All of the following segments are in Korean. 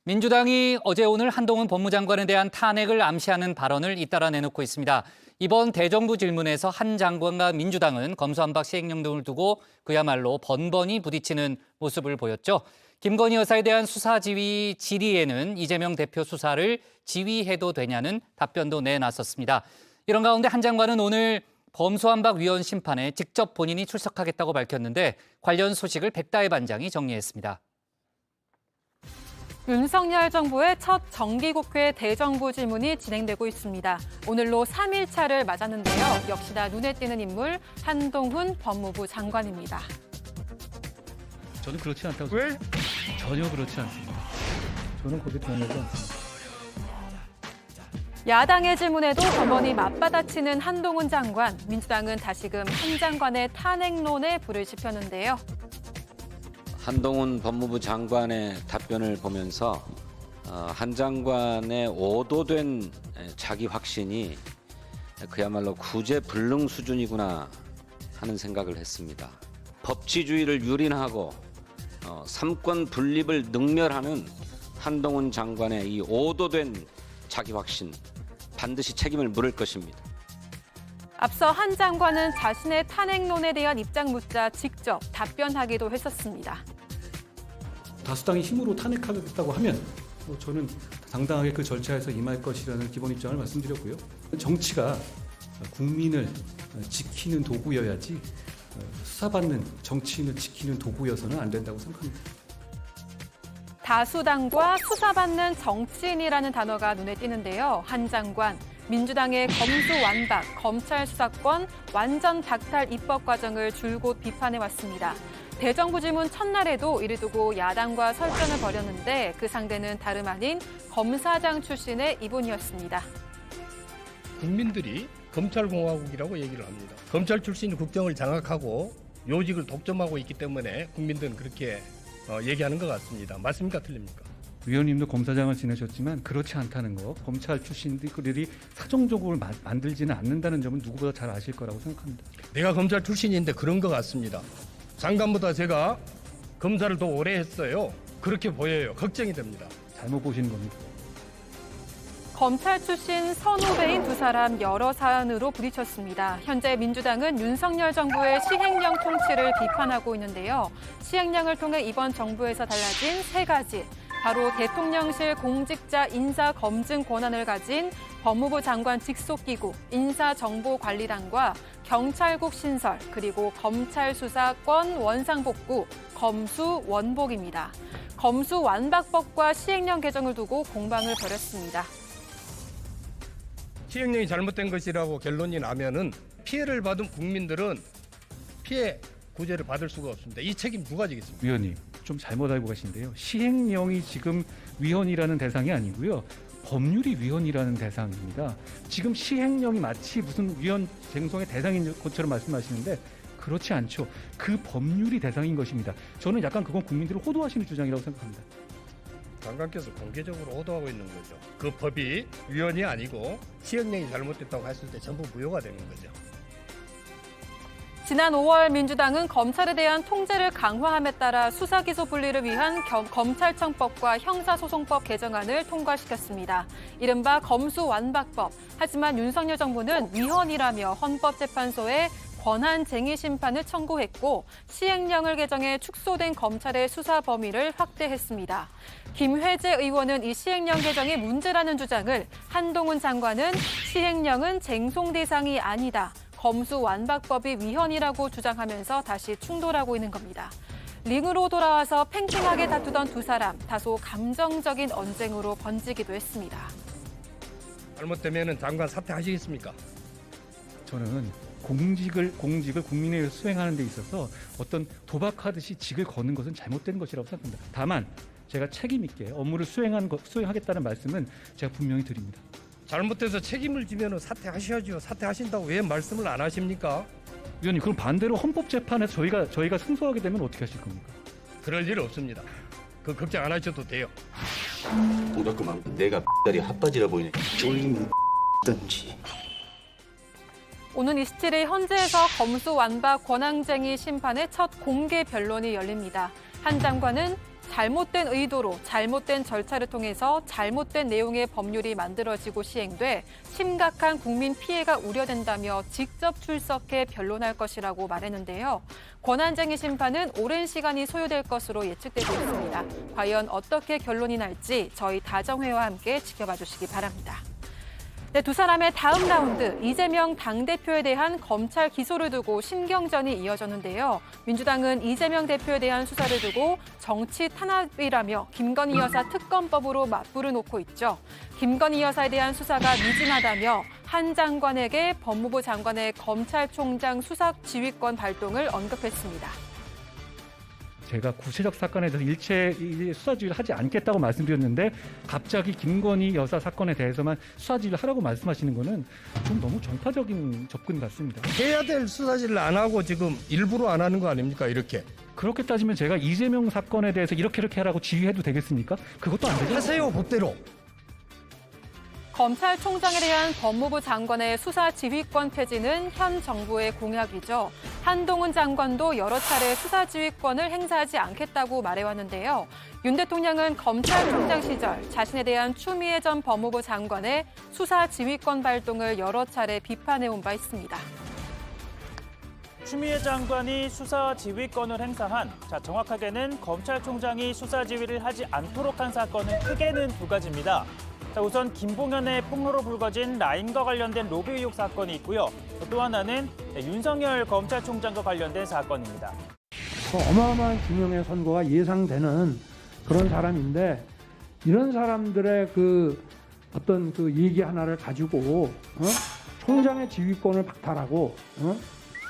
민주당이 어제 오늘 한동훈 법무장관에 대한 탄핵을 암시하는 발언을 잇따라 내놓고 있습니다. 이번 대정부 질문에서 한 장관과 민주당은 검수완박 시행령 등을 두고 그야말로 번번이 부딪히는 모습을 보였죠. 김건희 여사에 대한 수사 지휘 질의에는 이재명 대표 수사를 지휘해도 되냐는 답변도 내놨었습니다. 이런 가운데 한 장관은 오늘 검수완박위원 심판에 직접 본인이 출석하겠다고 밝혔는데 관련 소식을 백다혜 반장이 정리했습니다. 윤석열 정부의 첫 정기국회 대정부 질문이 진행되고 있습니다. 오늘로 3일차를 맞았는데요. 역시나 눈에 띄는 인물 한동훈 법무부 장관입니다. 저는 그렇지 않다고 왜? 생각합니다. 전혀 그렇지 않습니다. 저는 그렇게 변하지 않습니다. 야당의 질문에도 번번이 맞받아치는 한동훈 장관. 민주당은 다시금 한 장관의 탄핵론에 불을 지폈는데요. 한동훈 법무부 장관의 답변을 보면서 한 장관의 오도된 자기 확신이 그야말로 구제불능 수준이구나 하는 생각을 했습니다. 법치주의를 유린하고 삼권 분립을 능멸하는 한동훈 장관의 이 오도된 자기 확신 반드시 책임을 물을 것입니다. 앞서 한 장관은 자신의 탄핵론에 대한 입장 묻자 직접 답변하기도 했었습니다. 다수당이 힘으로 탄핵하겠다고 하면 저는 당당하게 그 절차에서 임할 것이라는 기본 입장을 말씀드렸고요. 정치가 국민을 지키는 도구여야지 수사받는 정치인을 지키는 도구여서는 안 된다고 생각합니다. 다수당과 수사받는 정치인이라는 단어가 눈에 띄는데요. 한 장관, 민주당의 검수완박, 검찰 수사권 완전 박탈 입법 과정을 줄곧 비판해왔습니다. 대정부 질문 첫날에도 이를 두고 야당과 설전을 벌였는데 그 상대는 다름 아닌 검사장 출신의 이분이었습니다. 국민들이 검찰공화국이라고 얘기를 합니다. 검찰 출신이 국정을 장악하고 요직을 독점하고 있기 때문에 국민들은 그렇게 얘기하는 것 같습니다. 맞습니까? 틀립니까? 위원님도 검사장을 지내셨지만 그렇지 않다는 거, 검찰 출신들이 사정적으로 만들지는 않는다는 점은 누구보다 잘 아실 거라고 생각합니다. 내가 검찰 출신인데 그런 것 같습니다. 장관보다 제가 검사를 더 오래 했어요. 그렇게 보여요. 걱정이 됩니다. 잘못 보시는 겁니다. 검찰 출신 선후배인 두 사람 여러 사안으로 부딪혔습니다. 현재 민주당은 윤석열 정부의 시행령 통치를 비판하고 있는데요. 시행령을 통해 이번 정부에서 달라진 세 가지. 바로 대통령실 공직자 인사검증 권한을 가진 법무부 장관 직속기구 인사정보관리단과 경찰국 신설, 그리고 검찰 수사권 원상복구, 검수원복입니다. 검수완박법과 시행령 개정을 두고 공방을 벌였습니다. 시행령이 잘못된 것이라고 결론이 나면은 피해를 받은 국민들은 피해 구제를 받을 수가 없습니다. 이 책임 누가 지겠습니까? 위원님, 좀 잘못 알고 계신데요. 시행령이 지금 위헌이라는 대상이 아니고요. 법률이 위헌이라는 대상입니다. 지금 시행령이 마치 무슨 위헌 쟁송의 대상인 것처럼 말씀하시는데 그렇지 않죠. 그 법률이 대상인 것입니다. 저는 약간 그건 국민들을 호도하시는 주장이라고 생각합니다. 장관께서 공개적으로 호도하고 있는 거죠. 그 법이 위헌이 아니고 시행령이 잘못됐다고 했을 때 전부 무효가 되는 거죠. 지난 5월 민주당은 검찰에 대한 통제를 강화함에 따라 수사기소 분리를 위한 검찰청법과 형사소송법 개정안을 통과시켰습니다. 이른바 검수완박법. 하지만 윤석열 정부는 위헌이라며 헌법재판소에 권한쟁의 심판을 청구했고 시행령을 개정해 축소된 검찰의 수사 범위를 확대했습니다. 김회재 의원은 이 시행령 개정이 문제라는 주장을, 한동훈 장관은 시행령은 쟁송 대상이 아니다. 검수완박법이 위헌이라고 주장하면서 다시 충돌하고 있는 겁니다. 링으로 돌아와서 팽팽하게 다투던 두 사람, 다소 감정적인 언쟁으로 번지기도 했습니다. 잘못되면 장관 사퇴하시겠습니까? 저는 공직을 국민에 의해서 수행하는 데 있어서 어떤 도박하듯이 직을 거는 것은 잘못된 것이라고 생각합니다. 다만 제가 책임 있게 업무를 수행하겠다는 말씀은 제가 분명히 드립니다. 잘못돼서 책임을 지면 사퇴하셔야죠. 사퇴하신다고 왜 말씀을 안 하십니까? 위원님, 그럼 반대로 헌법재판에서 저희가 승소하게 되면 어떻게 하실 겁니까? 그럴 일 없습니다. 그 걱정 안 하셔도 돼요. 동작그만 내가 다리 핫바지라 보이네. 쫄리면 든지. 오는 27일 헌재에서 검수완박 권한쟁의 심판의 첫 공개 변론이 열립니다. 한 장관은 잘못된 의도로 잘못된 절차를 통해서 잘못된 내용의 법률이 만들어지고 시행돼 심각한 국민 피해가 우려된다며 직접 출석해 변론할 것이라고 말했는데요. 권한쟁의 심판은 오랜 시간이 소요될 것으로 예측되고 있습니다. 과연 어떻게 결론이 날지 저희 다정회와 함께 지켜봐 주시기 바랍니다. 네, 두 사람의 다음 라운드, 이재명 당대표에 대한 검찰 기소를 두고 신경전이 이어졌는데요. 민주당은 이재명 대표에 대한 수사를 두고 정치 탄압이라며 김건희 여사 특검법으로 맞불을 놓고 있죠. 김건희 여사에 대한 수사가 미진하다며 한 장관에게 법무부 장관의 검찰총장 수사 지휘권 발동을 언급했습니다. 제가 구체적 사건에 대해서 일체 수사지휘를 하지 않겠다고 말씀드렸는데 갑자기 김건희 여사 사건에 대해서만 수사지휘를 하라고 말씀하시는 거는 좀 너무 정파적인 접근 같습니다. 해야 될 수사지를 안 하고 지금 일부러 안 하는 거 아닙니까? 이렇게. 그렇게 따지면 제가 이재명 사건에 대해서 이렇게 하라고 지휘해도 되겠습니까? 그것도 안 되죠. 하세요, 법대로. 검찰총장에 대한 법무부 장관의 수사 지휘권 폐지는 현 정부의 공약이죠. 한동훈 장관도 여러 차례 수사 지휘권을 행사하지 않겠다고 말해왔는데요. 윤 대통령은 검찰총장 시절 자신에 대한 추미애 전 법무부 장관의 수사 지휘권 발동을 여러 차례 비판해온 바 있습니다. 추미애 장관이 수사 지휘권을 행사한, 정확하게는 검찰총장이 수사 지휘를 하지 않도록 한 사건은 크게는 두 가지입니다. 우선 김봉현의 폭로로 불거진 라인과 관련된 로비 의혹 사건이 있고요. 또 하나는 윤석열 검찰총장과 관련된 사건입니다. 어마어마한 김영의 선거가 예상되는 그런 사람인데 이런 사람들의 어떤 얘기 하나를 가지고 총장의 지휘권을 박탈하고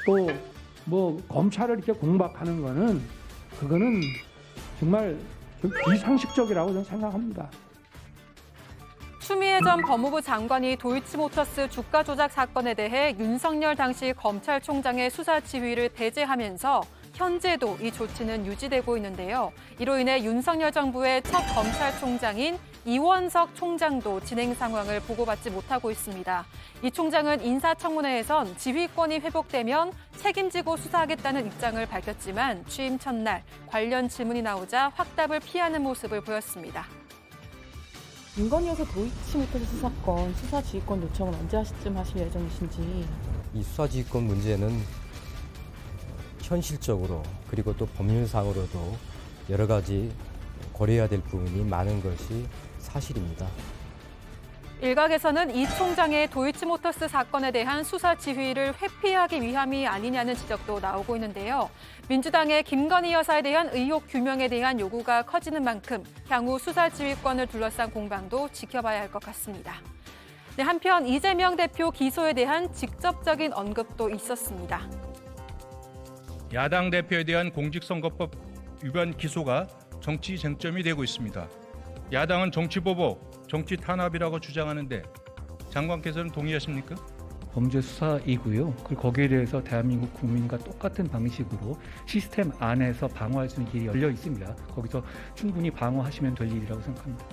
또 뭐 검찰을 이렇게 공박하는 거는 그거는 정말 좀 비상식적이라고 저는 생각합니다. 추미애 전 법무부 장관이 도이치모터스 주가 조작 사건에 대해 윤석열 당시 검찰총장의 수사 지휘를 배제하면서 현재도 이 조치는 유지되고 있는데요. 이로 인해 윤석열 정부의 첫 검찰총장인 이원석 총장도 진행 상황을 보고받지 못하고 있습니다. 이 총장은 인사청문회에선 지휘권이 회복되면 책임지고 수사하겠다는 입장을 밝혔지만 취임 첫날 관련 질문이 나오자 확답을 피하는 모습을 보였습니다. 김건희 여사 도이치모터스 사건 수사 지휘권 요청은 언제 하시쯤 하실 예정이신지. 이 수사지휘권 문제는 현실적으로 그리고 또 법률상으로도 여러 가지 고려해야 될 부분이 많은 것이 사실입니다. 일각에서는 이 총장의 도이치모터스 사건에 대한 수사 지휘를 회피하기 위함이 아니냐는 지적도 나오고 있는데요. 민주당의 김건희 여사에 대한 의혹 규명에 대한 요구가 커지는 만큼 향후 수사 지휘권을 둘러싼 공방도 지켜봐야 할 것 같습니다. 네, 한편 이재명 대표 기소에 대한 직접적인 언급도 있었습니다. 야당 대표에 대한 공직선거법 위반 기소가 정치 쟁점이 되고 있습니다. 야당은 정치보복, 정치 탄압이라고 주장하는데 장관께서는 동의하십니까? 범죄 수사이고요. 그리고 거기에 대해서 대한민국 국민과 똑같은 방식으로 시스템 안에서 방어할 수 있는 길이 열려 있습니다. 거기서 충분히 방어하시면 될 일이라고 생각합니다.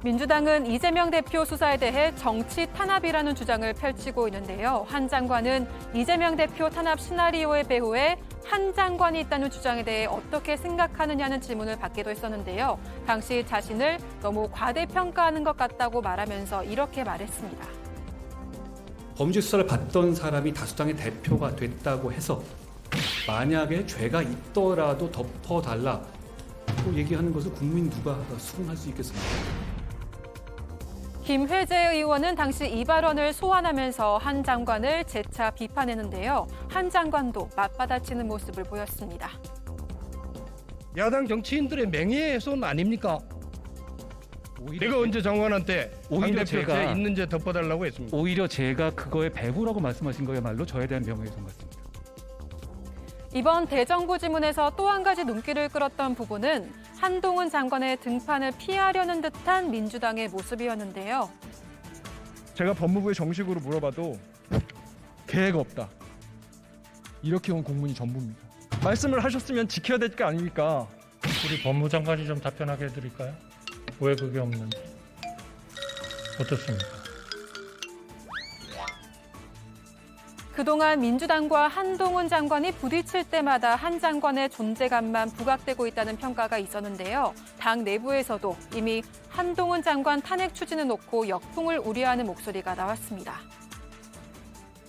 민주당은 이재명 대표 수사에 대해 정치 탄압이라는 주장을 펼치고 있는데요. 한 장관은 이재명 대표 탄압 시나리오의 배후에 한 장관이 있다는 주장에 대해 어떻게 생각하느냐는 질문을 받기도 했었는데요. 당시 자신을 너무 과대평가하는 것 같다고 말하면서 이렇게 말했습니다. 범죄 수사를 받던 사람이 다수당의 대표가 됐다고 해서 만약에 죄가 있더라도 덮어달라고 얘기하는 것을 국민 누가 수긍할 수 있겠습니까? 김회재 의원은 당시 이 발언을 소환하면서 한 장관을 재차 비판했는데요. 한 장관도 맞받아치는 모습을 보였습니다. 야당 정치인들의 명예훼손 아닙니까? 내가 언제 장관한테 오히려 당 대표 죄 있는 죄 덮어달라고 했습니다. 오히려 제가 그거의 배후라고 말씀하신 거야말로 저에 대한 명예훼손 같습니다. 이번 대정부 질문에서 또 한 가지 눈길을 끌었던 부분은 한동훈 장관의 등판을 피하려는 듯한 민주당의 모습이었는데요. 제가 법무부에 정식으로 물어봐도 계획 없다. 이렇게 온 공문이 전부입니다. 말씀을 하셨으면 지켜야 될 거 아닙니까? 우리 법무장관이 좀 답변하게 해드릴까요? 왜 그게 없는지. 어떻습니까? 그동안 민주당과 한동훈 장관이 부딪힐 때마다 한 장관의 존재감만 부각되고 있다는 평가가 있었는데요. 당 내부에서도 이미 한동훈 장관 탄핵 추진을 놓고 역풍을 우려하는 목소리가 나왔습니다.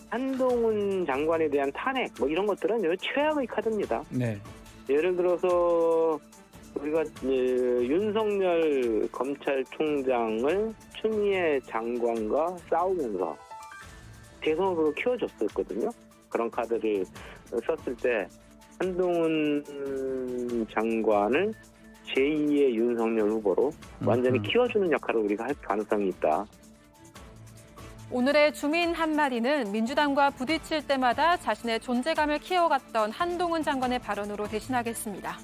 한동훈 장관에 대한 탄핵 뭐 이런 것들은 최악의 카드입니다. 네. 예를 들어서 우리가 윤석열 검찰총장을 추미애 장관과 싸우면서 대선으로 키워줬었거든요. 그런 카드를 썼을 때 한동훈 장관을 제2의 윤석열 후보로 완전히 키워주는 역할을 우리가 할 가능성이 있다. 오늘의 주민 한마디는 민주당과 부딪힐 때마다 자신의 존재감을 키워갔던 한동훈 장관의 발언으로 대신하겠습니다.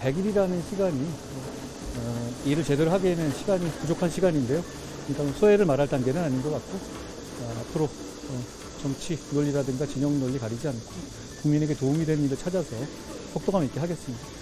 100일이라는 시간이 일을 제대로 하기에는 시간이 부족한 시간인데요. 그러니까 소외를 말할 단계는 아닌 것 같고 앞으로 정치 논리라든가 진영 논리 가리지 않고 국민에게 도움이 되는 일을 찾아서 속도감 있게 하겠습니다.